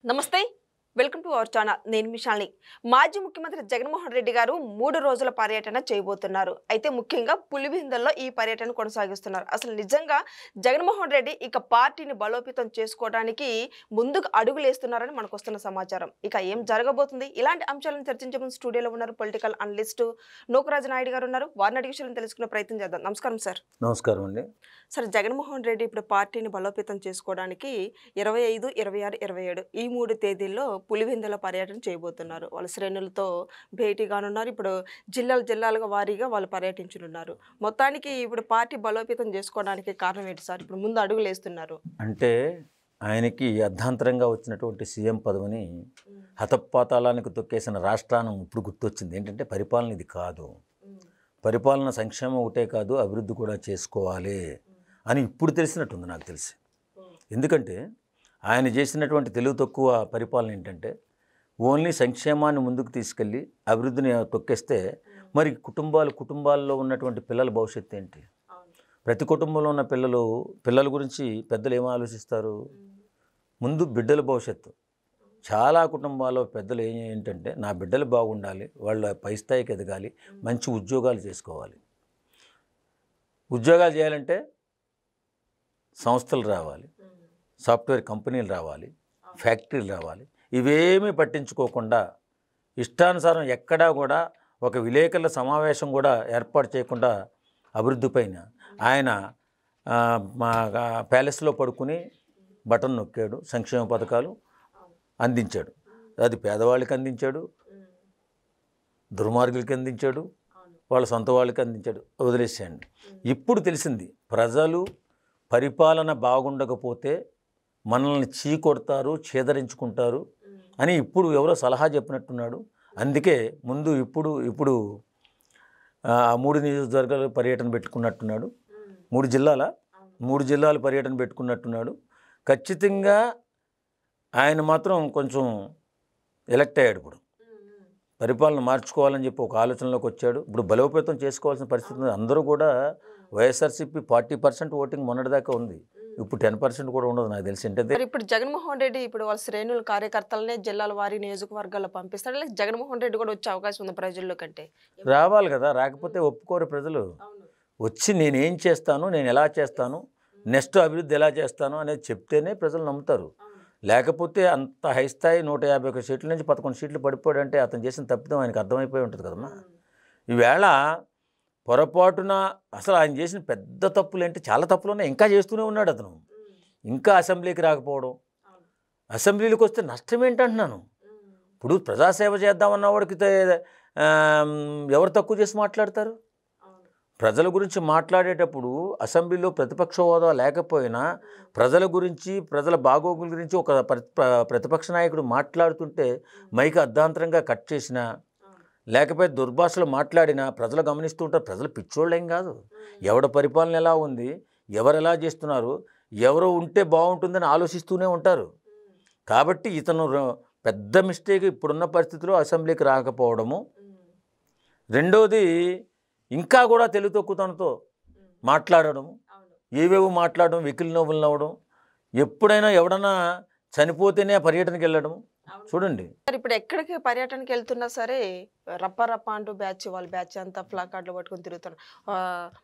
నమస్తే welcome to our channel నేను మిషాల్ని మాజీ ముఖ్యమంత్రి జగన్మోహన్ రెడ్డి గారు 3 రోజుల పర్యటన చేయబోతున్నారు అయితే ముఖ్యంగా పులివెందుల్లో ఈ పర్యటన కొనసాగిస్తున్నారు అసలు నిజంగా జగన్మోహన్ రెడ్డి ఇక పార్టీని బలోపేతం చేసుకోవడానికి ముందుకు అడుగులేస్తున్నారని మనకు వస్తున్న సమాచారం ఇక ఏం జరగబోతుంది ఇలాంటి అంశాలను చర్చించే ముందు స్టూడియోలో ఉన్నారు పొలిటికల్ అనలిస్ట్ నూకరాజు నాయుడు గారు ఉన్నారు వారిని అడిగి విషయాలను తెలుసుకునే ప్రయత్నం చేద్దాం నమస్కారం సార్ నమస్కారం అండి సార్ జగన్మోహన్ రెడ్డి ఇప్పుడు పార్టీని బలోపేతం చేసుకోవడానికి 25, 26, 27 ఈ 3 తేదీల్లో పులివెందుల పర్యటన చేయబోతున్నారు వాళ్ళ శ్రేణులతో భేటీ కానున్నారు ఇప్పుడు జిల్లాలుగా వారీగా వాళ్ళు పర్యటించనున్నారు మొత్తానికి ఇప్పుడు పార్టీ బలోపేతం చేసుకోవడానికి కారణం ఏంటి సార్ ఇప్పుడు ముందు అడుగులు వేస్తున్నారు అంటే ఆయనకి అర్ధాంతరంగా వచ్చినటువంటి సీఎం పదవిని హతపాతాళానికి తొక్కేసిన రాష్ట్రాన్ని ఇప్పుడు గుర్తొచ్చింది ఏంటంటే పరిపాలన ఇది కాదు పరిపాలన సంక్షేమం ఒకటే కాదు అభివృద్ధి కూడా చేసుకోవాలి అని ఇప్పుడు తెలిసినట్టుంది నాకు తెలిసి ఎందుకంటే ఆయన చేసినటువంటి తెలివి తక్కువ పరిపాలన ఏంటంటే ఓన్లీ సంక్షేమాన్ని ముందుకు తీసుకెళ్ళి అభివృద్ధిని తొక్కేస్తే మరి కుటుంబాల్లో ఉన్నటువంటి పిల్లల భవిష్యత్తు ఏంటి ప్రతి కుటుంబంలో ఉన్న పిల్లల గురించి పెద్దలు ఏం ఆలోచిస్తారు ముందు బిడ్డల భవిష్యత్తు చాలా కుటుంబాల్లో పెద్దలు ఏంటంటే నా బిడ్డలు బాగుండాలి వాళ్ళ పై స్థాయికి ఎదగాలి మంచి ఉద్యోగాలు చేసుకోవాలి ఉద్యోగాలు చేయాలంటే సంస్థలు రావాలి సాఫ్ట్వేర్ కంపెనీలు రావాలి ఫ్యాక్టరీలు రావాలి ఇవేమీ పట్టించుకోకుండా ఇష్టానుసారం ఎక్కడా కూడా ఒక విలేకరుల సమావేశం కూడా ఏర్పాటు చేయకుండా అభివృద్ధి పైన ఆయన మా ప్యాలెస్లో పడుకుని బటన్ నొక్కాడు సంక్షేమ పథకాలు అందించాడు అది పేదవాళ్ళకి అందించాడు దుర్మార్గులకి అందించాడు వాళ్ళ సొంత వాళ్ళకి అందించాడు వదిలేసేయండి ఇప్పుడు తెలిసింది ప్రజలు పరిపాలన బాగుండకపోతే మనల్ని చీకొడతారు ఛేదరించుకుంటారు అని ఇప్పుడు ఎవరో సలహా చెప్పినట్టున్నాడు అందుకే ముందు ఇప్పుడు 3 నియోజకవర్గాల పర్యటన పెట్టుకున్నట్టున్నాడు 3 జిల్లాల పర్యటన పెట్టుకున్నట్టున్నాడు ఖచ్చితంగా ఆయన మాత్రం కొంచెం ఎలక్ట్ అయ్యాడు ఇప్పుడు పరిపాలన మార్చుకోవాలని చెప్పి ఒక ఆలోచనలోకి వచ్చాడు ఇప్పుడు బలోపేతం చేసుకోవాల్సిన పరిస్థితి ఉంది అందరూ కూడా వైఎస్ఆర్సీపీ 40% ఓటింగ్ మొన్నటిదాకా ఉంది ఇప్పుడు 10% కూడా ఉండదు నాకు తెలిసి ఏంటంటే ఇప్పుడు జగన్మోహన్ రెడ్డి ఇప్పుడు వాళ్ళ శ్రేణుల కార్యకర్తలనే జిల్లాల వారి నియోజకవర్గాల్లో పంపిస్తాడు లేక జగన్మోహన్ రెడ్డి కూడా వచ్చే అవకాశం ఉంది ప్రజల్లో కంటే రావాలి కదా రాకపోతే ఒప్పుకోరు ప్రజలు వచ్చి నేనేం చేస్తాను నేను ఎలా చేస్తాను నెక్స్ట్ అభివృద్ధి ఎలా చేస్తాను అనేది చెప్తేనే ప్రజలు నమ్ముతారు లేకపోతే అంత హై స్థాయి 151 సీట్ల నుంచి 11 సీట్లు పడిపోయాడంటే అతను చేసిన తప్పిదం ఆయనకు అర్థమైపోయి ఉంటుంది కదమ్మా ఈవేళ పొరపాటున అసలు ఆయన చేసిన పెద్ద తప్పులు ఏంటి చాలా తప్పులు ఉన్నాయి ఇంకా చేస్తూనే ఉన్నాడు అతను ఇంకా అసెంబ్లీకి రాకపోవడం అసెంబ్లీకి వస్తే నష్టం ఏంటంటున్నాను ఇప్పుడు ప్రజాసేవ చేద్దామన్న వాడికి ఎవరు తక్కువ చేసి మాట్లాడతారు ప్రజల గురించి మాట్లాడేటప్పుడు అసెంబ్లీలో ప్రతిపక్ష హోదా లేకపోయినా ప్రజల గురించి ప్రజల బాగోగుల గురించి ఒక ప్రతిపక్ష నాయకుడు మాట్లాడుతుంటే మైక్ అర్ధాంతరంగా కట్ చేసినా లేకపోతే దుర్భాషలు మాట్లాడినా ప్రజలు గమనిస్తూ ఉంటారు ప్రజలు పిచ్చోళ్ళేం కాదు ఎవడ పరిపాలన ఎలా ఉంది ఎవరు ఎలా చేస్తున్నారు ఎవరు ఉంటే బాగుంటుందని ఆలోచిస్తూనే ఉంటారు కాబట్టి ఇతను పెద్ద మిస్టేక్ ఇప్పుడున్న పరిస్థితిలో అసెంబ్లీకి రాకపోవడము రెండోది ఇంకా కూడా తెలుగు తక్కువతనంతో మాట్లాడడం ఏవేవో మాట్లాడడం వెకిలి నవ్వులు నవ్వడం ఎప్పుడైనా ఎవడన్నా చనిపోతేనే పర్యటనకి వెళ్ళడం చూడండి ఇప్పుడు ఎక్కడికి పర్యటనకి వెళ్తున్నా సరే రప్ప అంటూ వాళ్ళ బ్యాచ్ అంతా ప్లాకార్డులు పట్టుకొని తిరుగుతున్నారు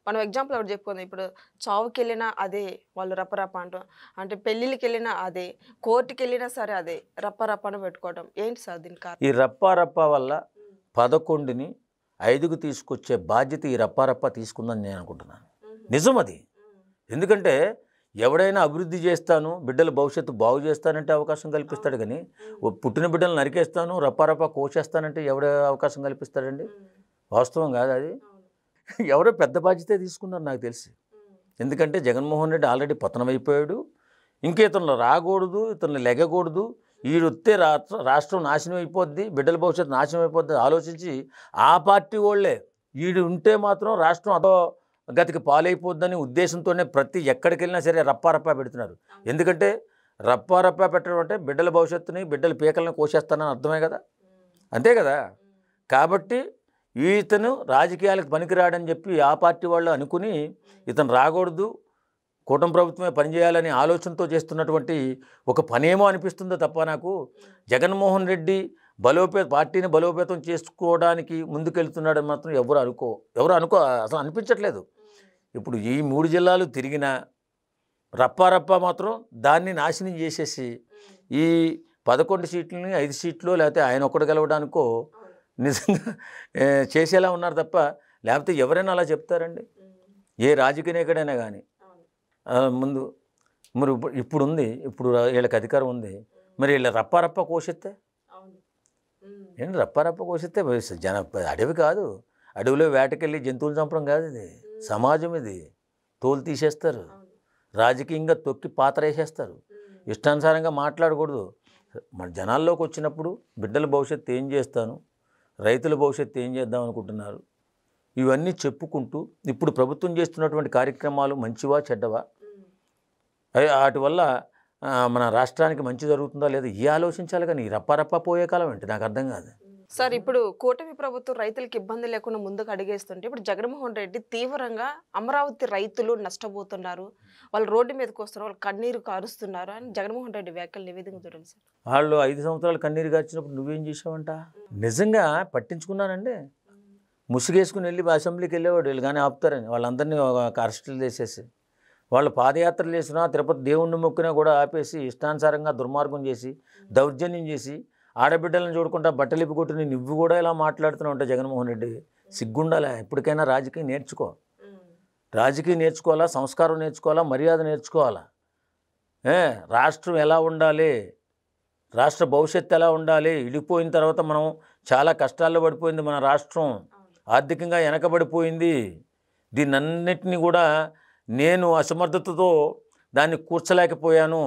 మనం ఎగ్జాంపుల్ ఒకటి చెప్పుకుందాం ఇప్పుడు చావుకి వెళ్ళినా అదే వాళ్ళు రప్ప అంటూ అంటే పెళ్ళిళ్ళకి వెళ్ళినా అదే కోర్టుకి వెళ్ళినా సరే అదే రప్పని పెట్టుకోవడం ఏంటి సార్ దీని కారణం ఈ రప్ప వల్ల 11ని 5కు తీసుకొచ్చే బాధ్యత ఈ రప్ప తీసుకుందని నేను అనుకుంటున్నాను నిజం అది ఎందుకంటే ఎవడైనా అభివృద్ధి చేస్తాను బిడ్డల భవిష్యత్తు బాగు చేస్తానంటే అవకాశం కల్పిస్తాడు కానీ పుట్టిన బిడ్డలు నరికేస్తాను రప్ప కోసేస్తానంటే ఎవడే అవకాశం కల్పిస్తాడండి వాస్తవం కాదు అది ఎవరో పెద్ద బాధ్యత తీసుకున్నారు నాకు తెలిసి ఎందుకంటే జగన్మోహన్ రెడ్డి ఆల్రెడీ పతనమైపోయాడు ఇంకా ఇతను రాకూడదు ఇతను లెగకూడదు ఈడొత్తే రాష్ట్రం నాశనం అయిపోద్ది బిడ్డల భవిష్యత్తు నాశనం అయిపోద్ది ఆలోచించి ఆ పార్టీ వాళ్ళే ఈడు ఉంటే మాత్రం రాష్ట్రం అదో గతికి పాలైపోద్దని ఉద్దేశంతోనే ప్రతి ఎక్కడికి వెళ్ళినా సరే రప్ప పెడుతున్నారు ఎందుకంటే రప్ప పెట్టడం అంటే బిడ్డల భవిష్యత్తుని బిడ్డల పీకలను కోసేస్తానని అర్థమే కదా అంతే కదా కాబట్టి ఇతను రాజకీయాలకు పనికిరాడని చెప్పి ఆ పార్టీ వాళ్ళు అనుకుని ఇతను రాకూడదు కూటమి ప్రభుత్వమే పనిచేయాలని ఆలోచనతో చేస్తున్నటువంటి ఒక పనేమో అనిపిస్తుందో తప్ప నాకు జగన్మోహన్ రెడ్డి పార్టీని బలోపేతం చేసుకోవడానికి ముందుకెళ్తున్నాడని మాత్రం ఎవరు అనుకో అసలు అనిపించట్లేదు. ఇప్పుడు ఈ 3 జిల్లాలు తిరిగినా రప్పారప్ప మాత్రం దాన్ని నాశనం చేసేసి ఈ 11 సీట్లని 5 సీట్లు లేకపోతే ఆయన ఒక్కడు గెలవడానికో నిజంగా చేసేలా ఉన్నారు తప్ప లేకపోతే ఎవరైనా అలా చెప్తారండి? ఏ రాజకీయ నాయకుడైనా కానీ ముందు మరి ఇప్పుడు ఉంది, ఇప్పుడు వీళ్ళకి అధికారం ఉంది, మరి వీళ్ళ రప్పారప్ప కోసిస్తే ఏంటి? రప్పారప్ప కోసిస్తే అడవి కాదు, అడవిలో వేటకెళ్ళి జంతువులు చంపడం కాదు, ఇది సమాజం, ఇది తోలు తీసేస్తారు, రాజకీయంగా తొక్కి పాత్ర వేసేస్తారు, ఇష్టానుసారంగా మాట్లాడకూడదు. మన జనాల్లోకి వచ్చినప్పుడు బిడ్డల భవిష్యత్తు ఏం చేస్తాను, రైతుల భవిష్యత్తు ఏం చేద్దాం అనుకుంటున్నారు, ఇవన్నీ చెప్పుకుంటూ ఇప్పుడు ప్రభుత్వం చేస్తున్నటువంటి కార్యక్రమాలు మంచివా చెడ్డవా, వాటి వల్ల మన రాష్ట్రానికి మంచి జరుగుతుందా లేదా ఈ ఆలోచించాలి. కానీ రప్పారప్ప పోయే కాలం ఏంటి నాకు అర్థం కాదు. సార్, ఇప్పుడు కూటమి ప్రభుత్వం రైతులకు ఇబ్బంది లేకుండా ముందుకు అడిగేస్తుంటే ఇప్పుడు జగన్మోహన్ రెడ్డి తీవ్రంగా అమరావతి రైతులు నష్టపోతున్నారు, వాళ్ళు రోడ్డు మీదకి వస్తున్నారు, వాళ్ళు కన్నీరు కారుస్తున్నారు అని జగన్మోహన్ రెడ్డి వ్యాఖ్యలు నివేదిక చూడండి సార్. వాళ్ళు 5 సంవత్సరాలు కన్నీరు గార్చినప్పుడు నువ్వేం చేసావంట? నిజంగా పట్టించుకున్నానండి. ముసుగేసుకుని వెళ్ళి అసెంబ్లీకి వెళ్ళేవాడు, వీళ్ళు కానీ ఆపుతారని వాళ్ళందరినీ అరెస్టులు చేసేసి, వాళ్ళు పాదయాత్రలు చేసినా తిరుపతి దేవుణ్ణి మొక్కినా కూడా ఆపేసి ఇష్టానుసారంగా దుర్మార్గం చేసి దౌర్జన్యం చేసి ఆడబిడ్డలను చూడకుండా బట్టలు ఇప్పుకొట్టుని నువ్వు కూడా ఇలా మాట్లాడుతున్నావు అంటే జగన్మోహన్ రెడ్డి సిగ్గుండాలా? ఎప్పటికైనా రాజకీయం నేర్చుకోవాలా, సంస్కారం నేర్చుకోవాలా, మర్యాద నేర్చుకోవాలా. రాష్ట్రం ఎలా ఉండాలి, రాష్ట్ర భవిష్యత్తు ఎలా ఉండాలి. ఇడిపోయిన తర్వాత మనం చాలా కష్టాల్లో పడిపోయింది మన రాష్ట్రం, ఆర్థికంగా వెనకబడిపోయింది. దీన్నన్నిటినీ కూడా నేను అసమర్థతతో దాన్ని కూర్చలేకపోయాను.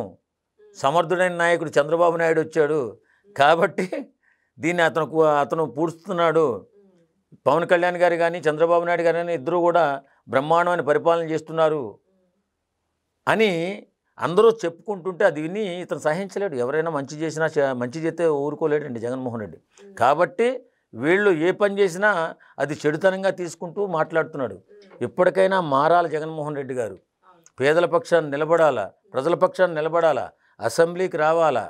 సమర్థుడైన నాయకుడు చంద్రబాబు నాయుడు వచ్చాడు కాబట్టి దీన్ని అతను పూడుస్తున్నాడు. పవన్ కళ్యాణ్ గారు కానీ చంద్రబాబు నాయుడు గారు కానీ ఇద్దరు కూడా బ్రహ్మాండమైన పరిపాలన చేస్తున్నారు అని అందరూ చెప్పుకుంటుంటే అది విని ఇతను సహించలేడు. ఎవరైనా మంచి చేసినా మంచి చేస్తే ఊరుకోలేడండి జగన్మోహన్ రెడ్డి. కాబట్టి వీళ్ళు ఏ పని చేసినా అది చెడుతనంగా తీసుకుంటూ మాట్లాడుతున్నాడు. ఇప్పటికైనా మారాలి జగన్మోహన్ రెడ్డి గారు. పేదల పక్షాన్ని నిలబడాలా, ప్రజల పక్షాన్ని నిలబడాలా, అసెంబ్లీకి రావాలా,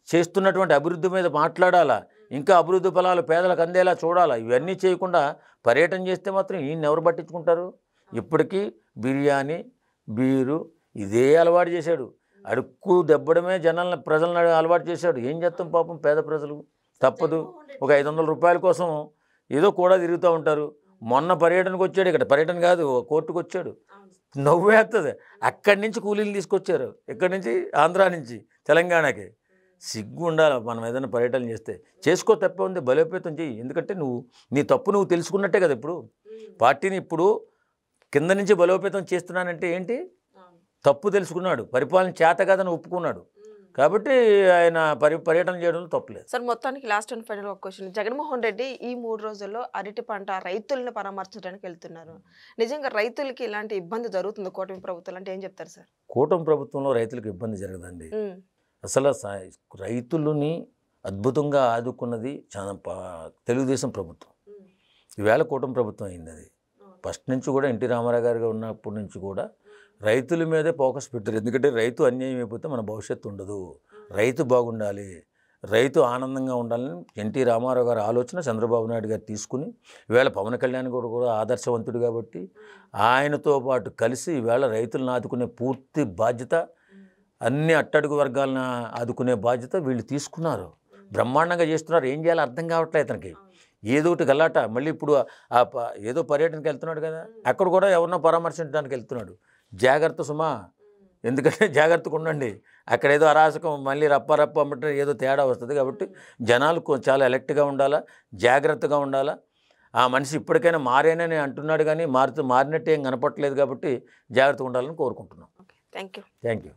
చేస్తున్నటువంటి అభివృద్ధి మీద మాట్లాడాలా, ఇంకా అభివృద్ధి ఫలాలు పేదలకు అందేలా చూడాలా. ఇవన్నీ చేయకుండా పర్యటన చేస్తే మాత్రం ఈయన ఎవరు పట్టించుకుంటారు? ఇప్పటికీ బిర్యానీ, బీరు ఇదే అలవాటు చేశాడు. అడుక్కు దెబ్బడమే ప్రజలను అలవాటు చేశాడు. ఏం చేస్తాం పాపం పేద ప్రజలు, తప్పదు. ఒక 500 రూపాయల కోసం ఏదో కూడా తిరుగుతూ ఉంటారు. మొన్న పర్యటనకు వచ్చాడు, ఇక్కడ పర్యటన కాదు కోర్టుకు వచ్చాడు, నవ్వేస్తుంది. అక్కడి నుంచి కూలీలు తీసుకొచ్చారు, ఇక్కడి నుంచి ఆంధ్రా నుంచి తెలంగాణకి. సిగ్గు ఉండాలి. మనం ఏదైనా పర్యటన చేస్తే చేసుకో, తప్పే ఉంది, బలోపేతం చెయ్యి. ఎందుకంటే నీ తప్పు నువ్వు తెలుసుకున్నట్టే కదా. ఇప్పుడు పార్టీని ఇప్పుడు కింద నుంచి బలోపేతం చేస్తున్నానంటే ఏంటి? తప్పు తెలుసుకున్నాడు, పరిపాలన చేత కాదని ఒప్పుకున్నాడు. కాబట్టి ఆయన పర్యటన చేయడంలో తప్పులేదు. సార్, మొత్తానికి లాస్ట్ అండ్ ఫైనల్ ఒక క్వశ్చన్. జగన్మోహన్ రెడ్డి ఈ 3 రోజుల్లో అరటి పంట రైతులను పరామర్శించడానికి వెళ్తున్నారు. నిజంగా రైతులకి ఇలాంటి ఇబ్బంది జరుగుతుంది కూటమి ప్రభుత్వం అంటే ఏం చెప్తారు సార్? కూటమి ప్రభుత్వంలో రైతులకు ఇబ్బంది జరగదండి. అసలు రైతులని అద్భుతంగా ఆదుకున్నది చాలా తెలుగుదేశం ప్రభుత్వం. ఈవేళ కూటమి ప్రభుత్వం అయింది. అది ఫస్ట్ నుంచి కూడా ఎన్టీ రామారావు గారు ఉన్నప్పటి నుంచి కూడా రైతుల మీదే ఫోకస్ పెట్టారు. ఎందుకంటే రైతు అన్యాయం అయిపోతే మన భవిష్యత్తు ఉండదు, రైతు బాగుండాలి, రైతు ఆనందంగా ఉండాలని ఎన్టీ రామారావు గారి ఆలోచన చంద్రబాబు నాయుడు గారు తీసుకుని ఈవేళ పవన్ కళ్యాణ్ గారు కూడా ఆదర్శవంతుడు కాబట్టి ఆయనతో పాటు కలిసి ఈవేళ రైతులను ఆదుకునే పూర్తి బాధ్యత, అన్ని అట్టడుగు వర్గాలను ఆదుకునే బాధ్యత వీళ్ళు తీసుకున్నారు. బ్రహ్మాండంగా చేస్తున్నారు. ఏం చేయాలో అర్థం కావట్లేదు అతనికి. ఏదో ఒకటి గల్లాట. మళ్ళీ ఇప్పుడు ఏదో పర్యటనకి వెళ్తున్నాడు కదా, అక్కడ కూడా ఎవరినో పరామర్శించడానికి వెళ్తున్నాడు. జాగ్రత్త సుమా, ఎందుకంటే జాగ్రత్తగా ఉండండి. అక్కడ ఏదో అరాచకం మళ్ళీ రప్ప అంటే ఏదో తేడా వస్తుంది. కాబట్టి జనాలు చాలా అలర్ట్గా ఉండాలా, జాగ్రత్తగా ఉండాలా. ఆ మనిషి ఇప్పటికైనా మారేనని అంటున్నాడు కానీ మారినట్టు ఏం కనపట్లేదు. కాబట్టి జాగ్రత్తగా ఉండాలని కోరుకుంటున్నాం. Thank you. Thank you.